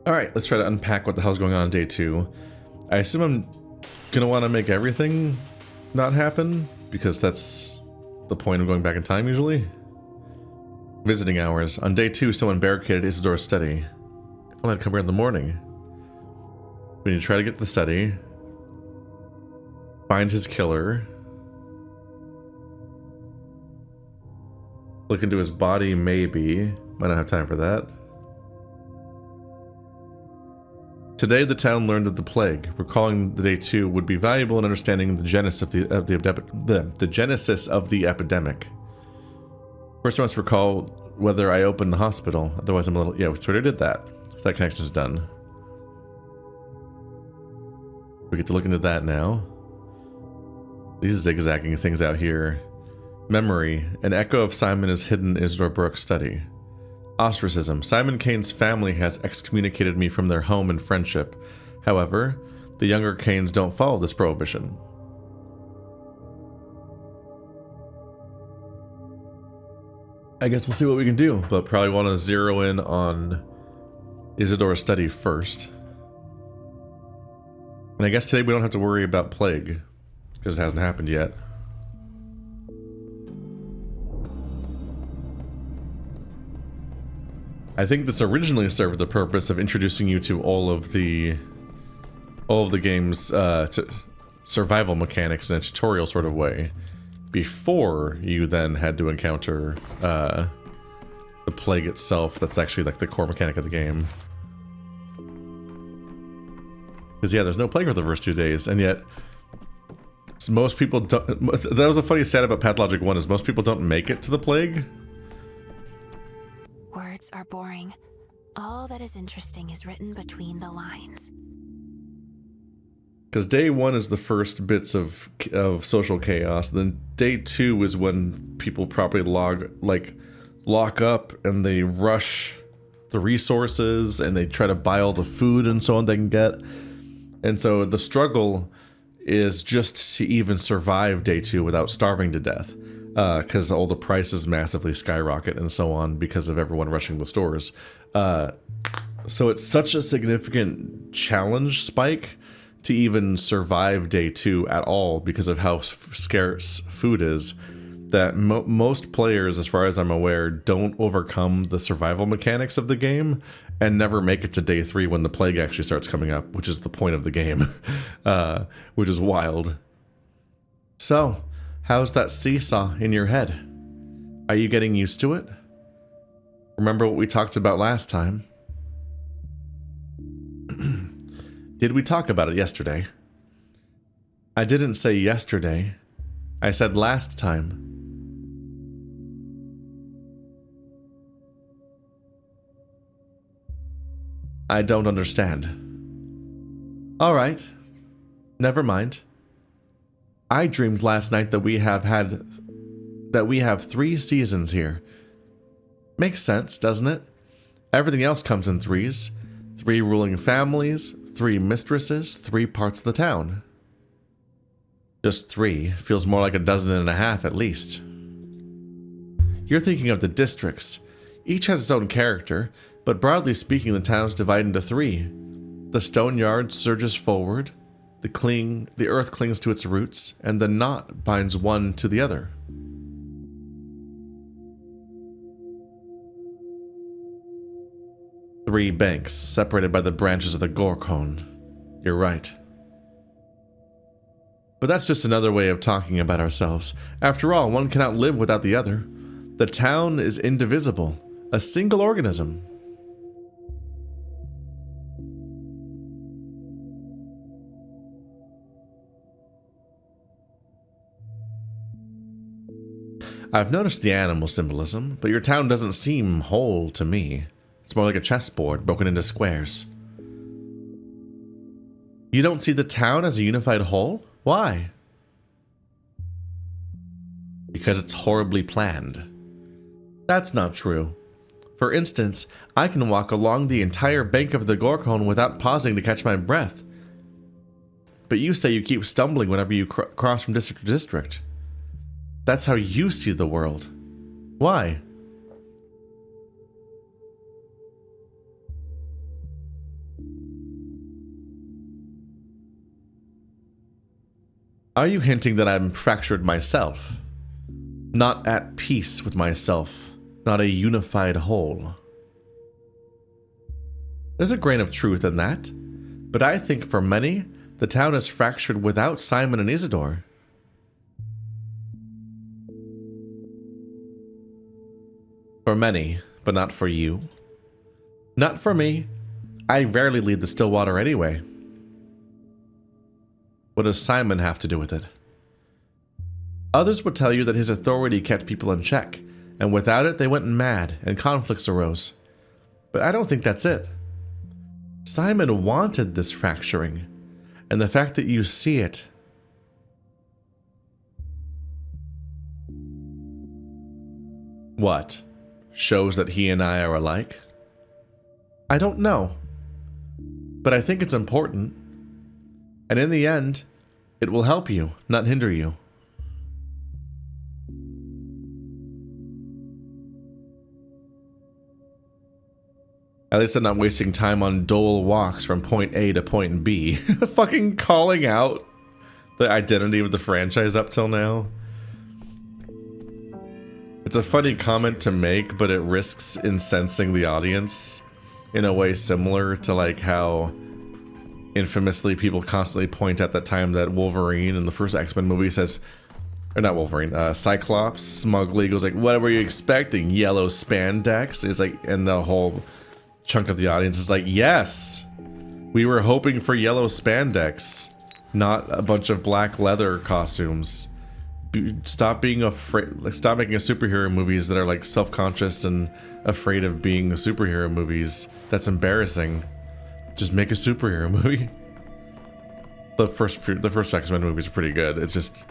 Alright, let's try to unpack what the hell's going on day 2. I assume I'm gonna want to make everything not happen, because that's the point of going back in time usually. Visiting hours. On day 2, someone barricaded Isidore's study. If only I'd come here in the morning. We need to try to get to the study. Find his killer. Look into his body, maybe. Might not have time for that. Today, the town learned of the plague. Recalling the day 2 would be valuable in understanding the genesis of the genesis of the epidemic. First, I must recall whether I opened the hospital. Otherwise, I'm a little... Yeah, we sort of did that. So that connection's done. We get to look into that now. These zigzagging things out here. Memory. An echo of Simon is hidden in Isidore Brooks' study. Ostracism. Simon Kane's family has excommunicated me from their home and friendship. However, the younger Kanes don't follow this prohibition. I guess we'll see what we can do, but probably want to zero in on Isidore's study first. And I guess today we don't have to worry about plague, because it hasn't happened yet. I think this originally served the purpose of introducing you to all of the game's survival mechanics in a tutorial sort of way, before you then had to encounter the plague itself. That's actually like the core mechanic of the game. Because yeah, there's no plague for the first 2 days, and yet most people don't. That was a funny stat about Pathologic 1, is most people don't make it to the plague. Words are boring. All that is interesting is written between the lines. Because day 1 is the first bits of social chaos. Then day 2 is when people probably lock up and they rush the resources and they try to buy all the food and so on they can get. And so the struggle is just to even survive day 2 without starving to death. Because all the prices massively skyrocket and so on because of everyone rushing the stores. So it's such a significant challenge spike to even survive day 2 at all because of how scarce food is, that most players, as far as I'm aware, don't overcome the survival mechanics of the game and never make it to day 3 when the plague actually starts coming up, which is the point of the game, which is wild. So, how's that seesaw in your head? Are you getting used to it? Remember what we talked about last time? Did we talk about it yesterday? I didn't say yesterday. I said last time. I don't understand. All right. Never mind. I dreamed last night that we have 3 seasons here. Makes sense, doesn't it? Everything else comes in 3s. 3 ruling families, 3 mistresses, 3 parts of the town. Just 3 feels more like 12.5 at least. You're thinking of the districts. Each has its own character, but broadly speaking, the town's divided into 3. The stone yard surges forward. The earth clings to its roots, and the knot binds one to the other. Three banks, separated by the branches of the Gorkon. You're right. But that's just another way of talking about ourselves. After all, one cannot live without the other. The town is indivisible, a single organism. I've noticed the animal symbolism, but your town doesn't seem whole to me. It's more like a chessboard broken into squares. You don't see the town as a unified whole? Why? Because it's horribly planned. That's not true. For instance, I can walk along the entire bank of the Gorkon without pausing to catch my breath. But you say you keep stumbling whenever you cross from district to district. That's how you see the world. Why? Are you hinting that I'm fractured myself? Not at peace with myself, not a unified whole. There's a grain of truth in that, but I think for many, the town is fractured without Simon and Isidore. For many, but not for you. Not for me. I rarely leave the still water anyway. What does Simon have to do with it? Others would tell you that his authority kept people in check, and without it they went mad and conflicts arose. But I don't think that's it. Simon wanted this fracturing, and the fact that you see it. What? Shows that he and I are alike? I don't know. But I think it's important. And in the end, it will help you, not hinder you. At least I'm not wasting time on dull walks from point A to point B. Fucking calling out the identity of the franchise up till now. It's a funny comment to make, but it risks incensing the audience in a way similar to like how infamously people constantly point at that time that Wolverine in the first X-Men movie says, or not Wolverine, Cyclops smugly goes like, what were you expecting? Yellow spandex? It's like, and the whole chunk of the audience is like, yes, we were hoping for yellow spandex, not a bunch of black leather costumes. Stop being afraid, like stop making superhero movies that are like self-conscious and afraid of being superhero movies. That's embarrassing. Just make a superhero movie. The first X-Men movie is pretty good. It's just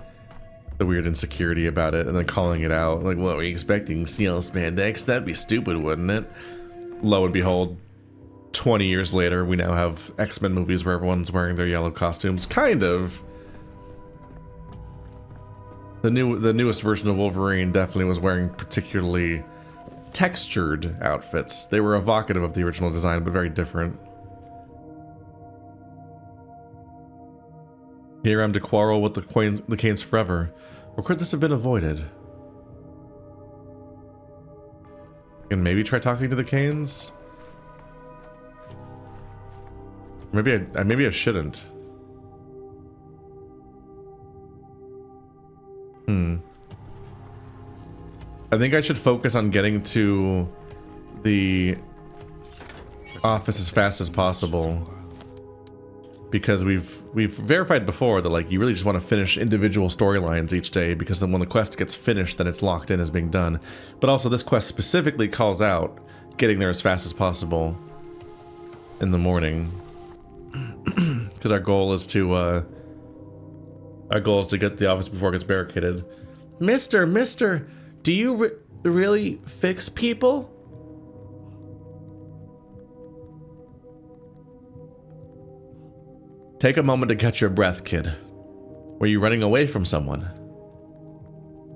the weird insecurity about it and then calling it out. Like, what were you expecting? Yellow spandex? That'd be stupid, wouldn't it? Lo and behold, 20 years later, we now have X-Men movies where everyone's wearing their yellow costumes. Kind of. The newest version of Wolverine definitely was wearing particularly textured outfits. They were evocative of the original design, but very different. Here I'm to quarrel with the Canes forever, or could this have been avoided? And maybe try talking to the Canes? Maybe I shouldn't. I think I should focus on getting to the office as fast as possible. Because we've verified before that like you really just want to finish individual storylines each day, because then when the quest gets finished, then it's locked in as being done. But also this quest specifically calls out getting there as fast as possible in the morning, because our goal is to get the office before it gets barricaded. Mister, do you really fix people? Take a moment to catch your breath, kid. Were you running away from someone?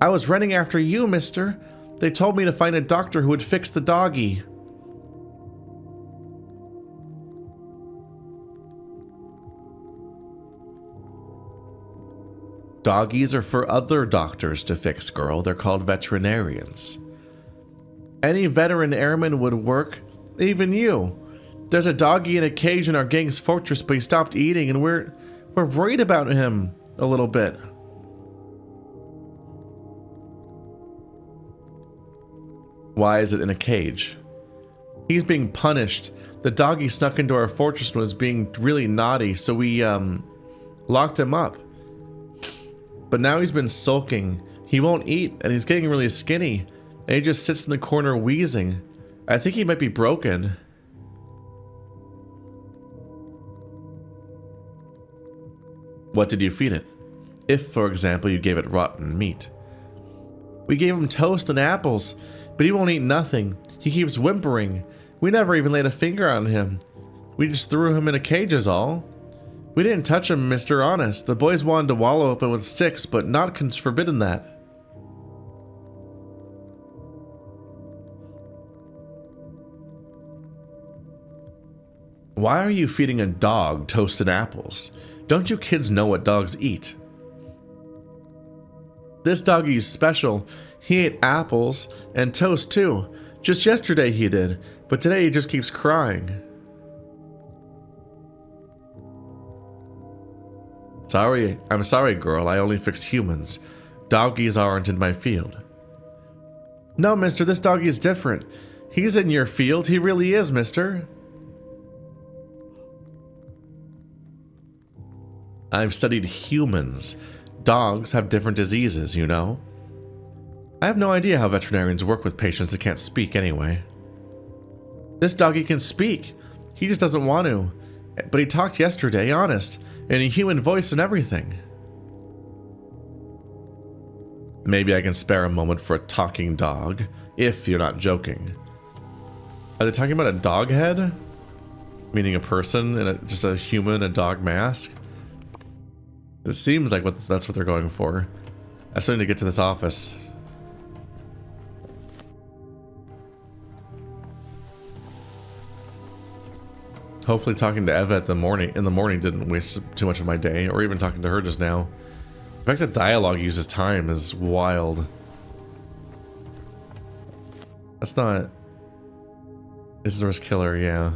I was running after you, mister. They told me to find a doctor who would fix the doggy. Doggies are for other doctors to fix, girl. They're called veterinarians. Any veteran airman would work, even you. There's a doggy in a cage in our gang's fortress, but he stopped eating, and we're worried about him a little bit. Why is it in a cage? He's being punished. The doggy snuck into our fortress and was being really naughty, so we locked him up. But now he's been sulking. He won't eat, and he's getting really skinny. And he just sits in the corner wheezing. I think he might be broken. What did you feed it? If, for example, you gave it rotten meat. We gave him toast and apples, but he won't eat nothing. He keeps whimpering. We never even laid a finger on him. We just threw him in a cage is all. We didn't touch him, Mr. Honest. The boys wanted to wallow up him with sticks, but Nodkin's forbidden that. Why are you feeding a dog toasted apples? Don't you kids know what dogs eat? This doggie's special. He ate apples and toast too. Just yesterday he did, but today he just keeps crying. Sorry, I'm sorry, girl. I only fix humans. Doggies aren't in my field. No, mister, this doggie is different. He's in your field. He really is, mister. I've studied humans. Dogs have different diseases, you know. I have no idea how veterinarians work with patients that can't speak anyway. This doggie can speak. He just doesn't want to. But he talked yesterday, honest, in a human voice and everything. Maybe I can spare a moment for a talking dog, if you're not joking. Are they talking about a dog head? Meaning a person and just a human, a dog mask? It seems like that's what they're going for. I still need to get to this office. Hopefully talking to Eva in the morning didn't waste too much of my day, or even talking to her just now. The fact that dialogue uses time is wild. That's not Isidore's killer, yeah.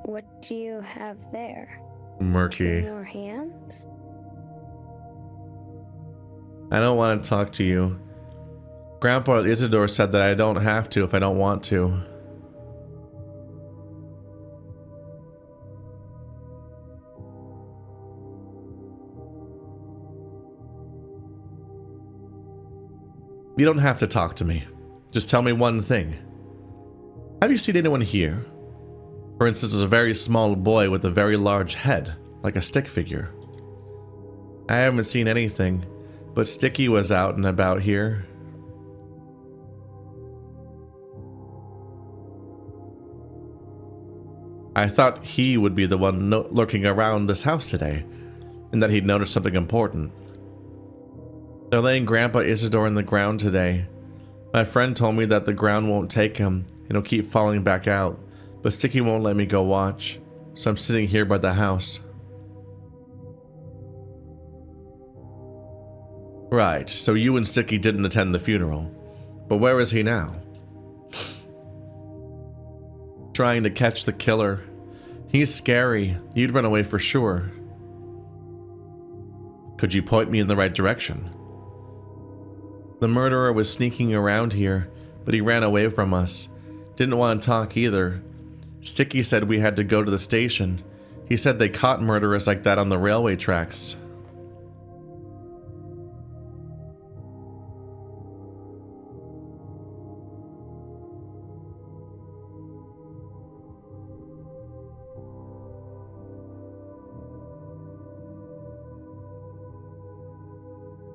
What do you have there? Murky. In your hands? I don't want to talk to you. Grandpa Isidore said that I don't have to if I don't want to. You don't have to talk to me. Just tell me one thing. Have you seen anyone here? For instance, there's a very small boy with a very large head, like a stick figure. I haven't seen anything, but Sticky was out and about here. I thought he would be the one lurking around this house today, and that he'd noticed something important. They're laying Grandpa Isidore in the ground today. My friend told me that the ground won't take him, and he'll keep falling back out. But Sticky won't let me go watch, so I'm sitting here by the house. Right, so you and Sticky didn't attend the funeral. But where is he now? Trying to catch the killer. He's scary. You'd run away for sure. Could you point me in the right direction? The murderer was sneaking around here, but he ran away from us. Didn't want to talk either. Sticky said we had to go to the station. He said they caught murderers like that on the railway tracks.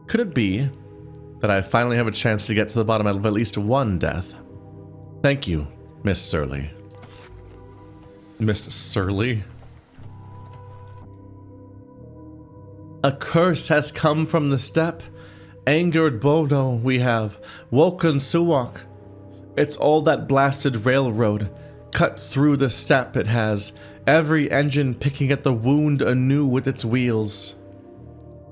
Could it be that I finally have a chance to get to the bottom of at least one death? Thank you, Miss Surly. Miss Surly? A curse has come from the steppe. Angered Bodo we have, woken Suwak. It's all that blasted railroad. Cut through the steppe it has, every engine picking at the wound anew with its wheels.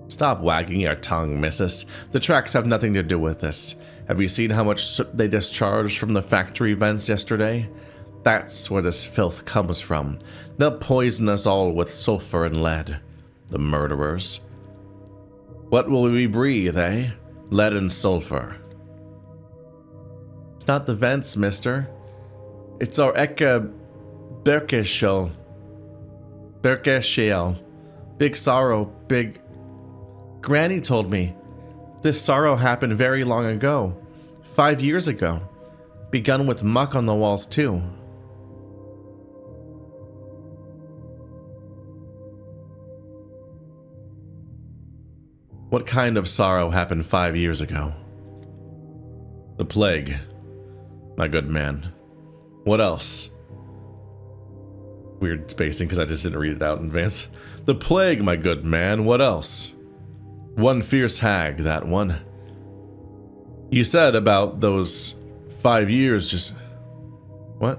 Stop wagging your tongue, missus. The tracks have nothing to do with this. Have you seen how much soot they discharged from the factory vents yesterday? That's where this filth comes from. They'll poison us all with sulfur and lead. The murderers. What will we breathe, eh? Lead and sulfur. It's not the vents, mister. It's our Eka Berkeshel. Big sorrow, big... Granny told me. This sorrow happened very long ago. 5 years ago. Begun with muck on the walls, too. What kind of sorrow happened 5 years ago? The plague, my good man. What else? Weird spacing because I just didn't read it out in advance. The plague, my good man, what else? One fierce hag, that one. You said about those 5 years just... What?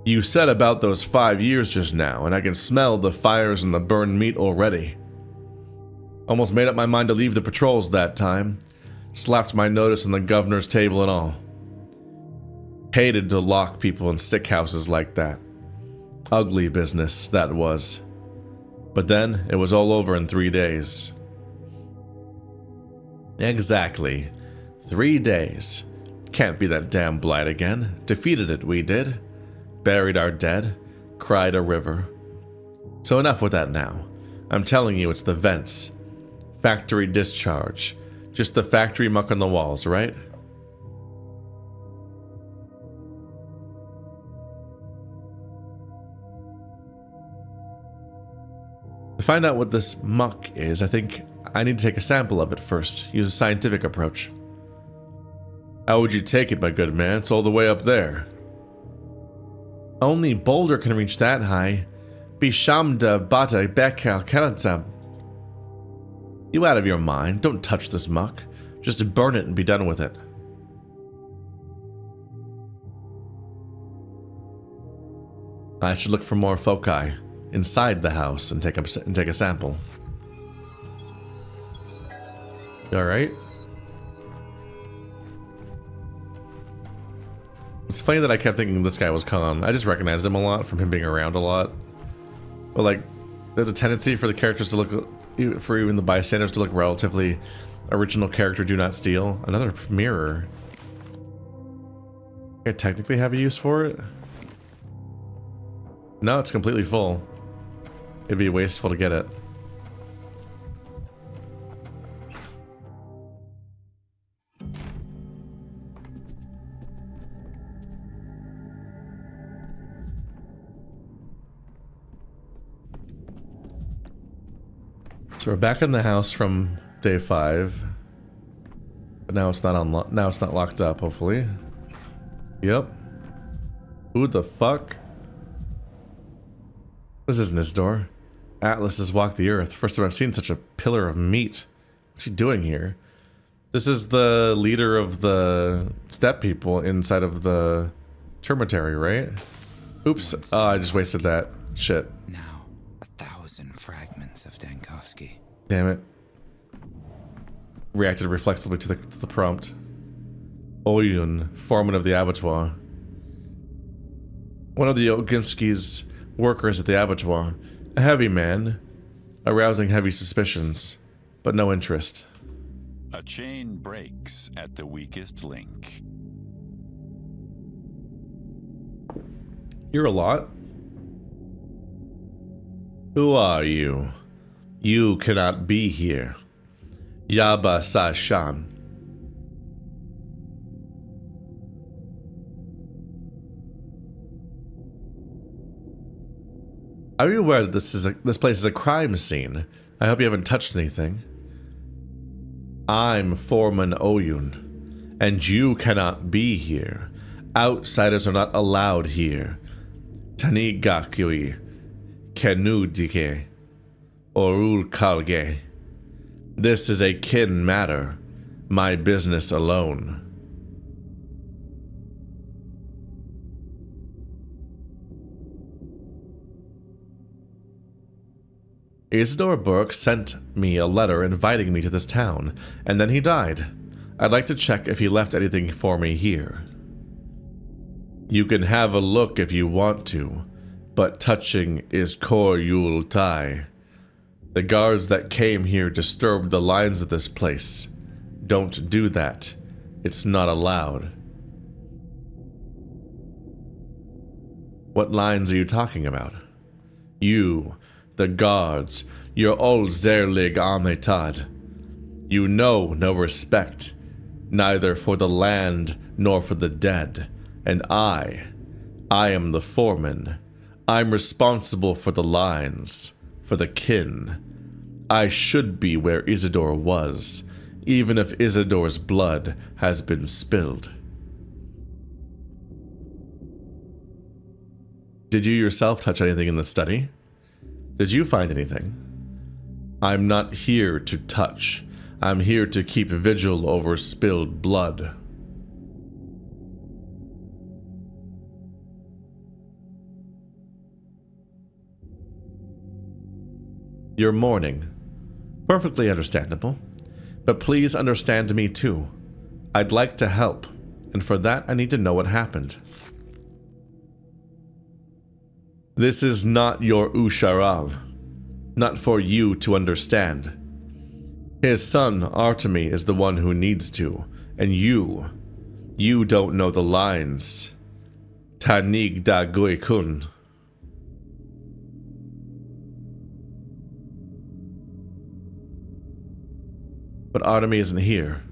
You said about those 5 years just now, and I can smell the fires and the burned meat already. Almost made up my mind to leave the patrols that time. Slapped my notice on the governor's table and all. Hated to lock people in sick houses like that. Ugly business, that was. But then, it was all over in 3 days. Exactly. 3 days. Can't be that damn blight again. Defeated it, we did. Buried our dead. Cried a river. So enough with that now. I'm telling you, it's the vents. Factory discharge. Just the factory muck on the walls, right? To find out what this muck is, I think I need to take a sample of it first. Use a scientific approach. How would you take it, my good man? It's all the way up there. Only Boulder can reach that high. Bishamda bata bekal kalatab. You out of your mind. Don't touch this muck. Just burn it and be done with it. I should look for more foci inside the house and take a sample. You alright? It's funny that I kept thinking this guy was Khan. I just recognized him a lot from him being around a lot. But like, there's a tendency for the characters to look, for even the bystanders to look relatively original character do not steal. Another mirror. I technically have a use for it? No, it's completely full. It'd be wasteful to get it. So we're back in the house from day 5, but now it's not now it's not locked up. Hopefully. Yep. Who the fuck? This isn't his door. Atlas has walked the earth. First time I've seen such a pillar of meat. What's he doing here? This is the leader of the steppe people inside of the termitary, right? Oops. Oh, I just wasted that. Shit. Now, 1,000 fragments of Dankovsky. Damn it. Reacted reflexively to the prompt. Oyun, foreman of the abattoir. One of the Oginski's workers at the abattoir. A heavy man, arousing heavy suspicions, but no interest. A chain breaks at the weakest link. You're a lot. Who are you? You cannot be here. Yaba Sashan. Are you aware that this place is a crime scene? I hope you haven't touched anything. I'm Foreman Oyun, and you cannot be here. Outsiders are not allowed here. Tanigakui, Kenudike, Orul Kalge. This is a kin matter, my business alone. Isidore Burke sent me a letter inviting me to this town, and then he died. I'd like to check if he left anything for me here. You can have a look if you want to, but touching is Kor Yul Tai. The guards that came here disturbed the lines of this place. Don't do that. It's not allowed. What lines are you talking about? You, the guards, you're all zerlig ametad. You know no respect, neither for the land nor for the dead. And I am the foreman. I'm responsible for the lines, for the kin. I should be where Isidore was, even if Isidore's blood has been spilled. Did you yourself touch anything in the study? Did you find anything? I'm not here to touch. I'm here to keep vigil over spilled blood. You're mourning. Perfectly understandable. But please understand me too. I'd like to help, and for that I need to know what happened. This is not your Usharal. Not for you to understand. His son, Artemi, is the one who needs to, and you don't know the lines. Tanig da Goikun. But Artemi isn't here.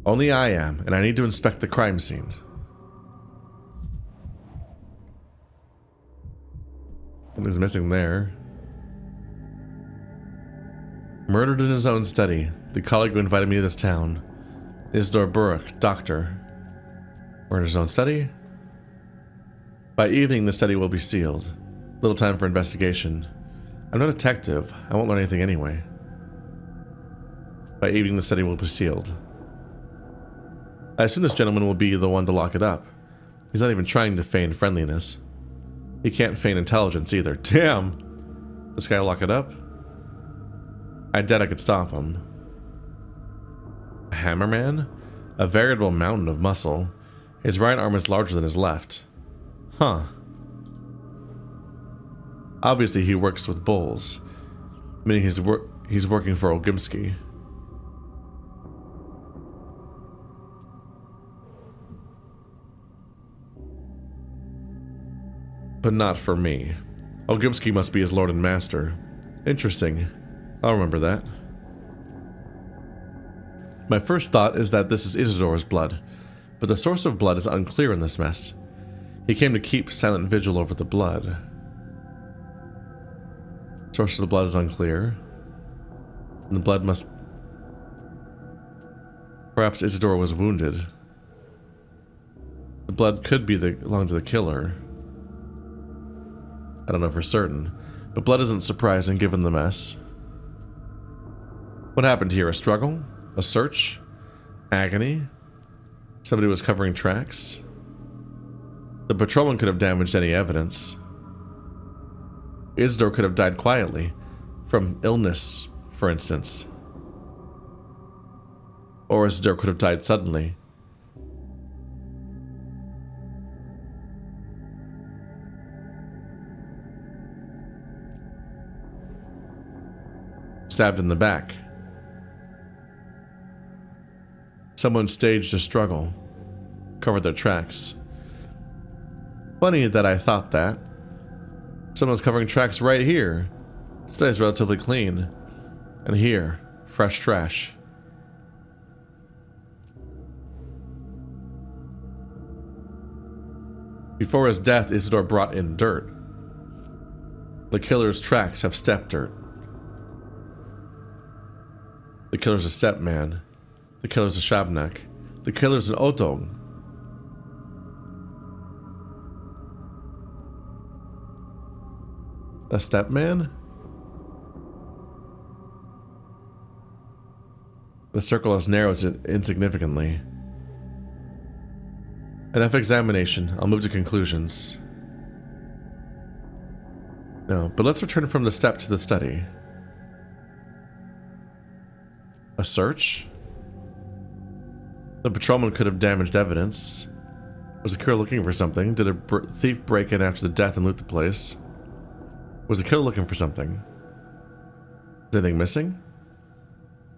Only I am, and I need to inspect the crime scene. Something's missing there. Murdered in his own study, the colleague who invited me to this town. Isidore Burke, doctor. Murdered in his own study? By evening, the study will be sealed. Little time for investigation. I'm no detective. I won't learn anything anyway. By evening, the study will be sealed. I assume this gentleman will be the one to lock it up. He's not even trying to feign friendliness. He can't feign intelligence either. Damn! This guy will lock it up? I doubt I could stop him. A hammerman? A veritable mountain of muscle. His right arm is larger than his left. Huh. Obviously he works with bulls, meaning he's working for Ogimsky. But not for me. Ogimsky must be his lord and master. Interesting. I'll remember that. My first thought is that this is Isidore's blood, but the source of blood is unclear in this mess. He came to keep silent vigil over the blood. Source of the blood is unclear. And the blood must... Perhaps Isidore was wounded. The blood could belong to the killer. I don't know for certain, but blood isn't surprising given the mess. What happened here? A struggle? A search? Agony? Somebody was covering tracks? The patrolman could have damaged any evidence. Isidore could have died quietly, from illness, for instance. Or Isidore could have died suddenly. Stabbed in the back. Someone staged a struggle, covered their tracks. Funny that I thought that. Someone's covering tracks right here. Stays relatively clean. And here, fresh trash. Before his death, Isidore brought in dirt. The killer's tracks have step dirt. The killer's a steppe man. The killer's a Shabnak. The killer's an Otog. A steppe man? The circle has narrowed insignificantly. Enough examination. I'll move to conclusions. No, but let's return from the steppe to the study. A search? The patrolman could have damaged evidence. Was the killer looking for something? Did a thief break in after the death and loot the place? Was the killer looking for something? Is anything missing?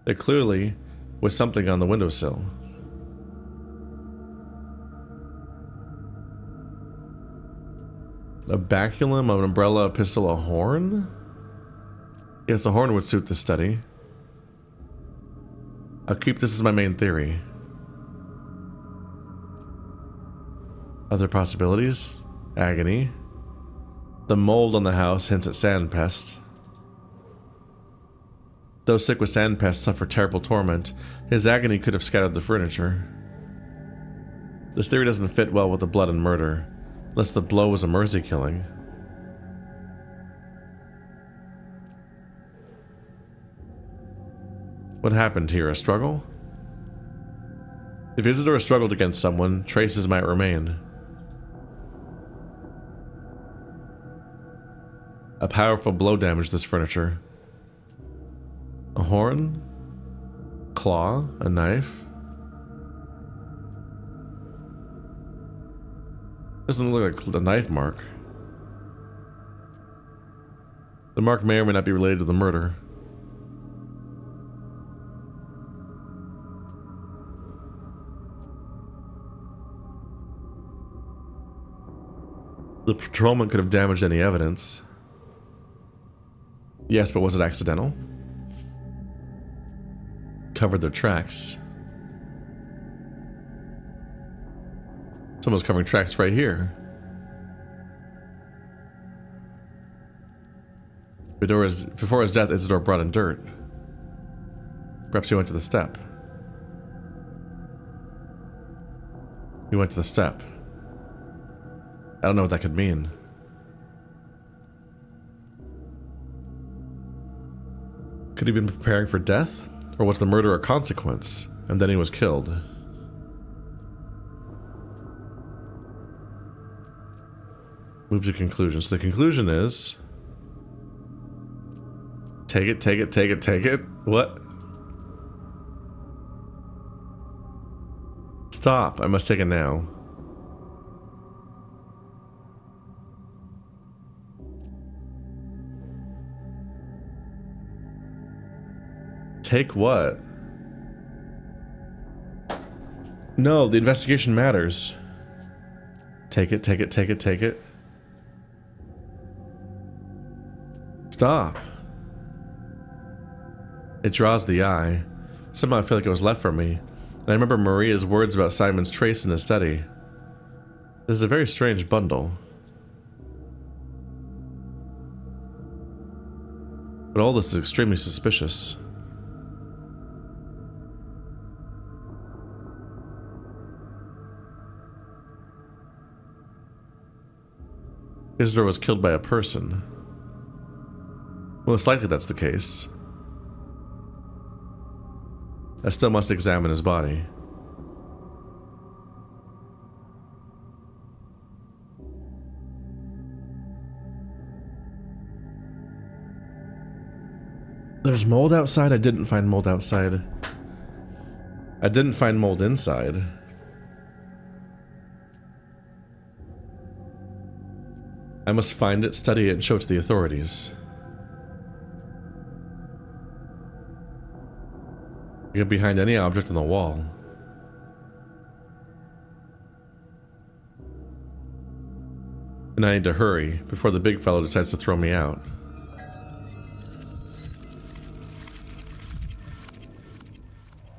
There clearly was something on the windowsill. A baculum, an umbrella, a pistol, a horn? Yes, a horn would suit this study. I'll keep this as my main theory. Other possibilities? Agony. The mold on the house hints at sand pest. Though sick with sand pest suffer terrible torment, his agony could have scattered the furniture. This theory doesn't fit well with the blood and murder, unless the blow was a mercy killing. What happened here? A struggle? If Isidore struggled against someone, traces might remain. A powerful blow damaged this furniture. A horn? Claw? A knife? Doesn't look like a knife mark. The mark may or may not be related to the murder. The patrolman could have damaged any evidence. Yes, but was it accidental? Covered their tracks. Someone's covering tracks right here. Before his death, Isidore brought in dirt. Perhaps he went to the steppe. He went to the steppe. I don't know what that could mean. Could he have been preparing for death? Or was the murder a consequence, and then he was killed? Move to conclusions. The conclusion is... Take it, take it, take it, take it. What? Stop. I must take it now. Take what? No, the investigation matters. Take it, take it, take it, take it. Stop. It draws the eye. Somehow I feel like it was left from me. And I remember Maria's words about Simon's trace in his study. This is a very strange bundle. But all this is extremely suspicious. Isidore was killed by a person. Most likely that's the case. I still must examine his body. There's mold outside? I didn't find mold outside. I didn't find mold inside. I must find it, study it, and show it to the authorities. Get behind any object on the wall. And I need to hurry before the big fellow decides to throw me out.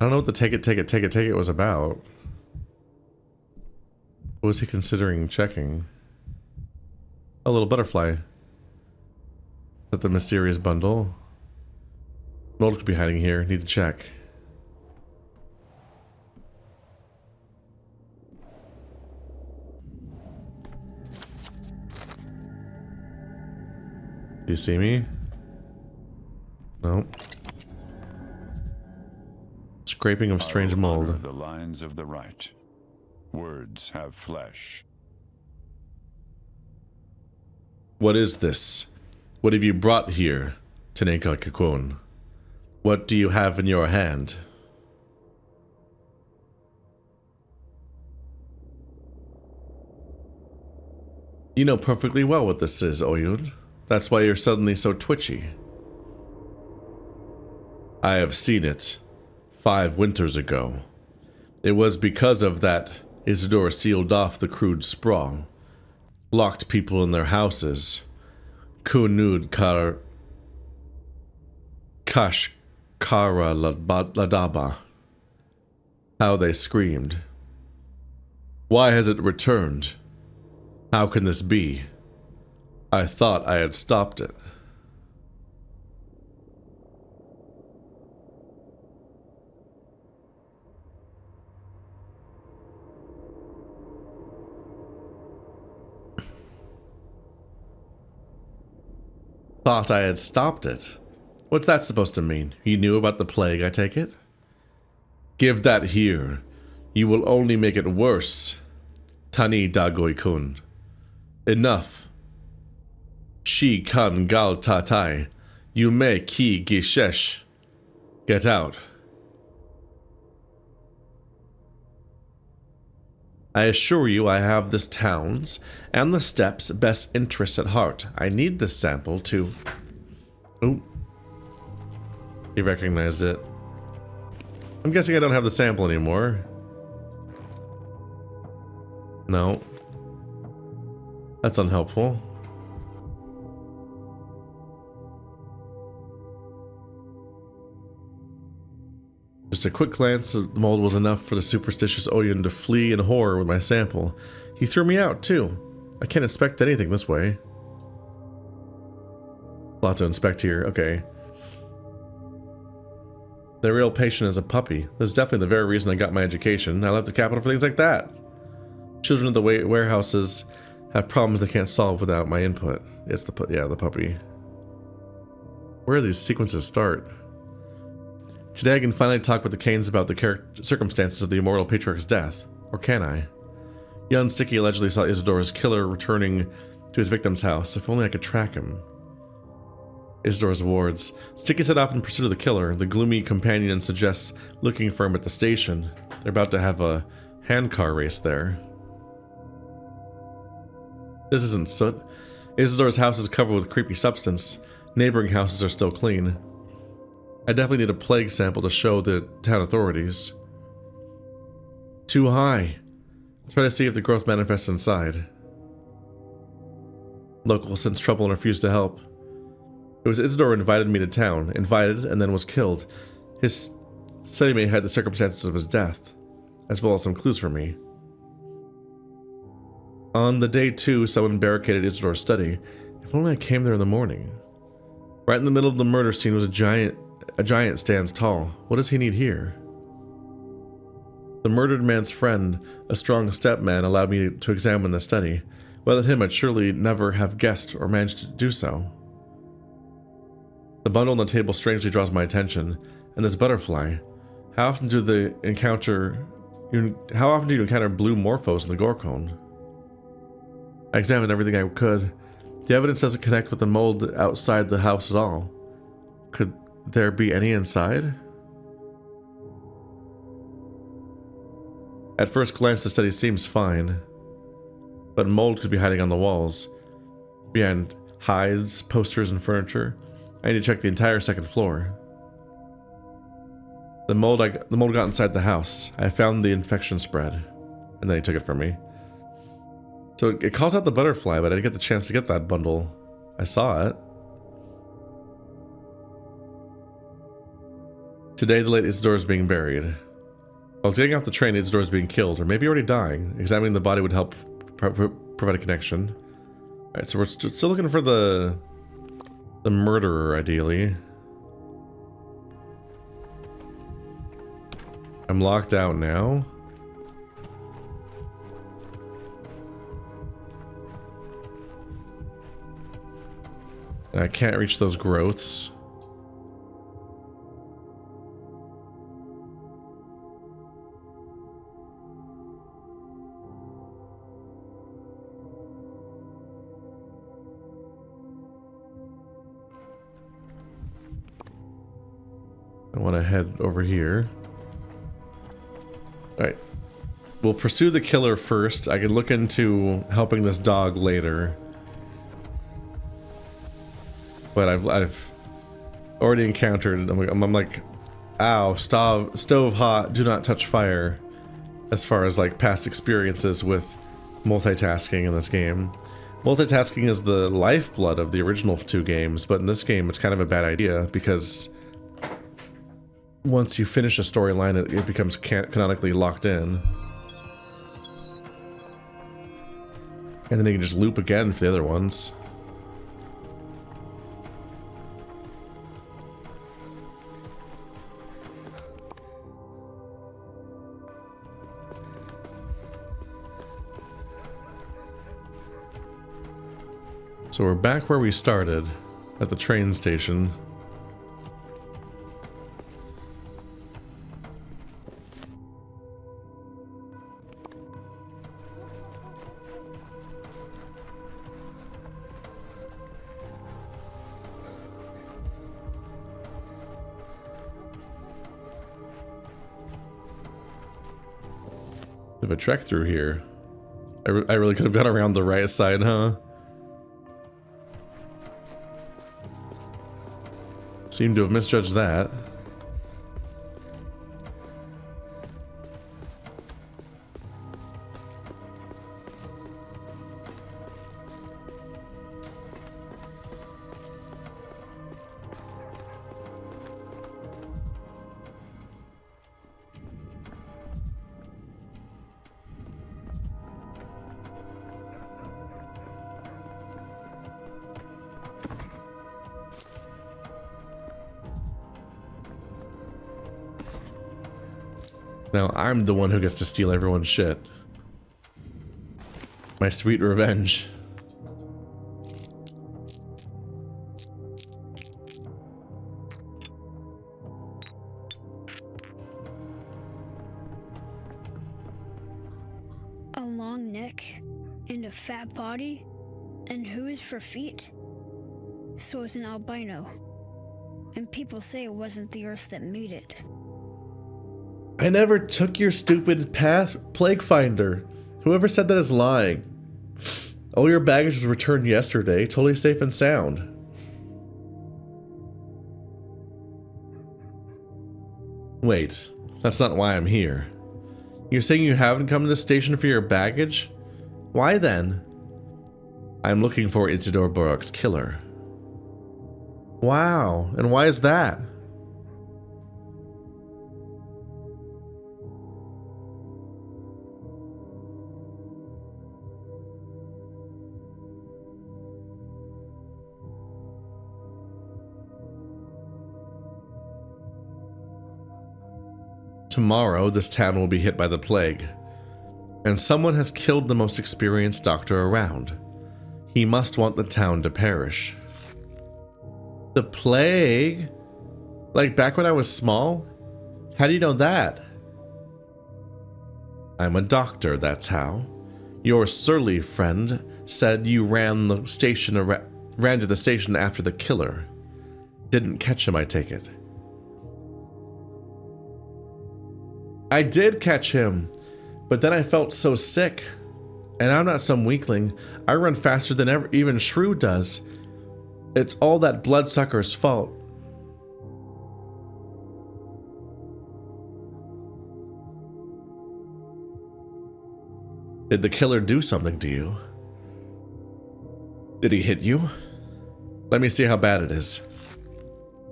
I don't know what the take it, take it, take it, take it was about. What was he considering checking? A little butterfly. Is that the mysterious bundle? Mold could be hiding here. Need to check. Do you see me? No. Scraping of strange mold. The lines of the right. Words have flesh. What is this? What have you brought here, Taneka Kikun? What do you have in your hand? You know perfectly well what this is, Oyun. That's why you're suddenly so twitchy. I have seen it 5 winters ago. It was because of that Isidore sealed off the crude sprawl, locked people in their houses, kunud kashkara ladaba. How they screamed. Why has it returned? How can this be? I thought I had stopped it. Thought I had stopped it? What's that supposed to mean? You knew about the plague, I take it? Give that here. You will only make it worse. Tani dagoy-kun. Enough. Shi kan gal tatai. You may ki gishesh. Get out. I assure you I have this town's and the steppe's best interests at heart. I need this sample to... Oh. He recognized it. I'm guessing I don't have the sample anymore. No. That's unhelpful. Just a quick glance at the mold was enough for the superstitious Oyen to flee in horror with my sample. He threw me out, too. I can't inspect anything this way. A lot to inspect here. Okay. The real patient is a puppy. This is definitely the very reason I got my education. I left the capital for things like that. Children of the warehouses have problems they can't solve without my input. It's the puppy. Where do these sequences start? Today I can finally talk with the Canes about the circumstances of the immortal patriarch's death. Or can I? Young Sticky allegedly saw Isidore's killer returning to his victim's house. If only I could track him. Isidore's wards. Sticky set off in pursuit of the killer. The gloomy companion suggests looking for him at the station. They're about to have a handcar race there. This isn't soot. Isidore's house is covered with creepy substance. Neighboring houses are still clean. I definitely need a plague sample to show the town authorities. Too high. I'll try to see if the growth manifests inside. Local sensed trouble and refused to help. It was Isidore who invited me to town. Invited and then was killed. His study mate had the circumstances of his death, as well as some clues for me. On the day 2, someone barricaded Isidore's study. If only I came there in the morning. Right in the middle of the murder scene was a giant stands tall. What does he need here? The murdered man's friend, a strong stepman, allowed me to examine the study. Without him, I'd surely never have guessed or managed to do so. The bundle on the table strangely draws my attention, and this butterfly. How often do you encounter blue morphos in the Gorkon? I examined everything I could. The evidence doesn't connect with the mold outside the house at all. Could there be any inside? At first glance, the study seems fine, but mold could be hiding on the walls, behind hides, posters, and furniture. I need to check the entire second floor. The mold got inside the house. I found the infection spread, and then he took it from me. So it calls out the butterfly, but I didn't get the chance to get that bundle. I saw it. Today, the late Isidore is being buried. While I was getting off the train, Isidore is being killed, or maybe already dying. Examining the body would help provide a connection. Alright, so we're still looking for the murderer, ideally. I'm locked out now. And I can't reach those growths. I want to head over here. Alright. We'll pursue the killer first. I can look into helping this dog later. But I've already encountered... I'm like, ow, stove hot, do not touch fire. As far as like past experiences with multitasking in this game. Multitasking is the lifeblood of the original 2 games, but in this game it's kind of a bad idea because... once you finish a storyline, it becomes canonically locked in. And then you can just loop again for the other ones. So we're back where we started, at the train station. Bit of a trek through here. I really could have gone around the right side, huh? Seem to have misjudged that. Now I'm the one who gets to steal everyone's shit. My sweet revenge. A long neck and a fat body, and hooves for feet. So it's an albino. And people say it wasn't the Earth that made it. I never took your stupid plague finder. Whoever said that is lying. All your baggage was returned yesterday, totally safe and sound. Wait, that's not why I'm here. You're saying you haven't come to the station for your baggage? Why then? I'm looking for Isidore Borok's killer. Wow, and why is that? Tomorrow, this town will be hit by the plague, and someone has killed the most experienced doctor around. He must want the town to perish. The plague? Like back when I was small? How do you know that? I'm a doctor, that's how. Your surly friend said you ran to the station after the killer. Didn't catch him, I take it. I did catch him, but then I felt so sick. And I'm not some weakling. I run faster than even Shrew does. It's all that bloodsucker's fault. Did the killer do something to you? Did he hit you? Let me see how bad it is.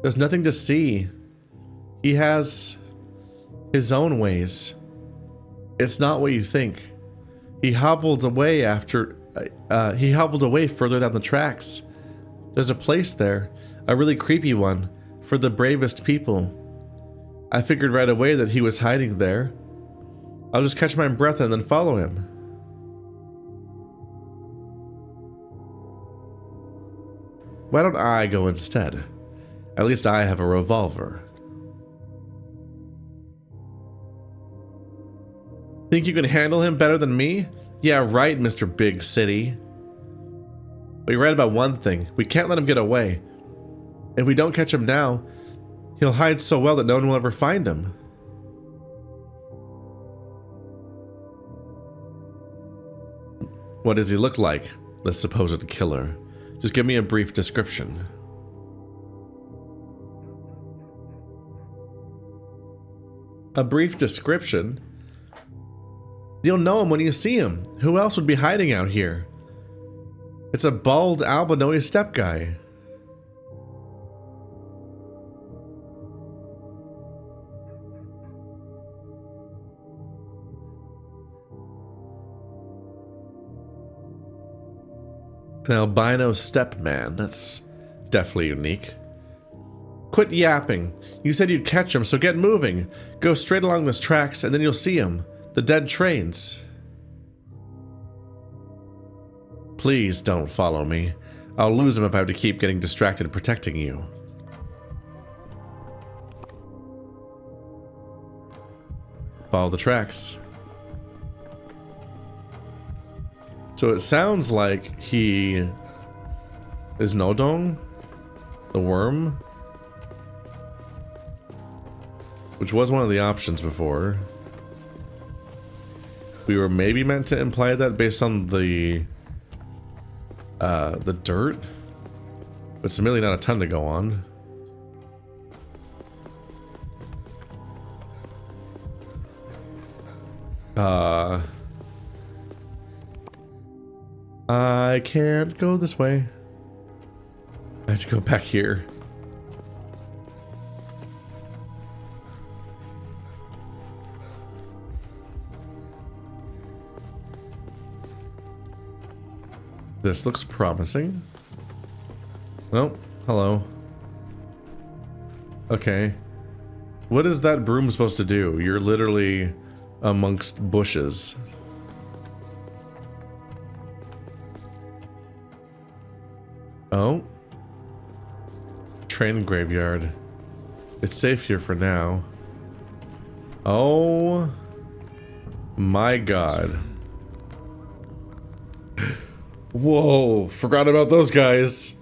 There's nothing to see. He has his own ways. It's not what you think. He hobbled away further down the tracks. There's a place there, a really creepy one, for the bravest people. I figured right away that he was hiding there. I'll just catch my breath and then follow him. Why don't I go instead? At least I have a revolver. Think you can handle him better than me? Yeah, right, Mr. Big City. But you're right about one thing. We can't let him get away. If we don't catch him now, he'll hide so well that no one will ever find him. What does he look like, the supposed killer? Just give me a brief description. A brief description? You'll know him when you see him. Who else would be hiding out here? It's a bald albino steppe guy. An albino steppe man. That's definitely unique. Quit yapping. You said you'd catch him, so get moving. Go straight along those tracks and then you'll see him. The dead trains. Please don't follow me. I'll lose him if I have to keep getting distracted protecting you. Follow the tracks. So it sounds like he is Nodong, the worm, which was one of the options before. We were maybe meant to imply that based on the dirt. But it's really not a ton to go on. I can't go this way. I have to go back here. This looks promising. Oh, hello. Okay. What is that broom supposed to do? You're literally amongst bushes. Oh. Train graveyard. It's safe here for now. Oh my god. Whoa, forgot about those guys.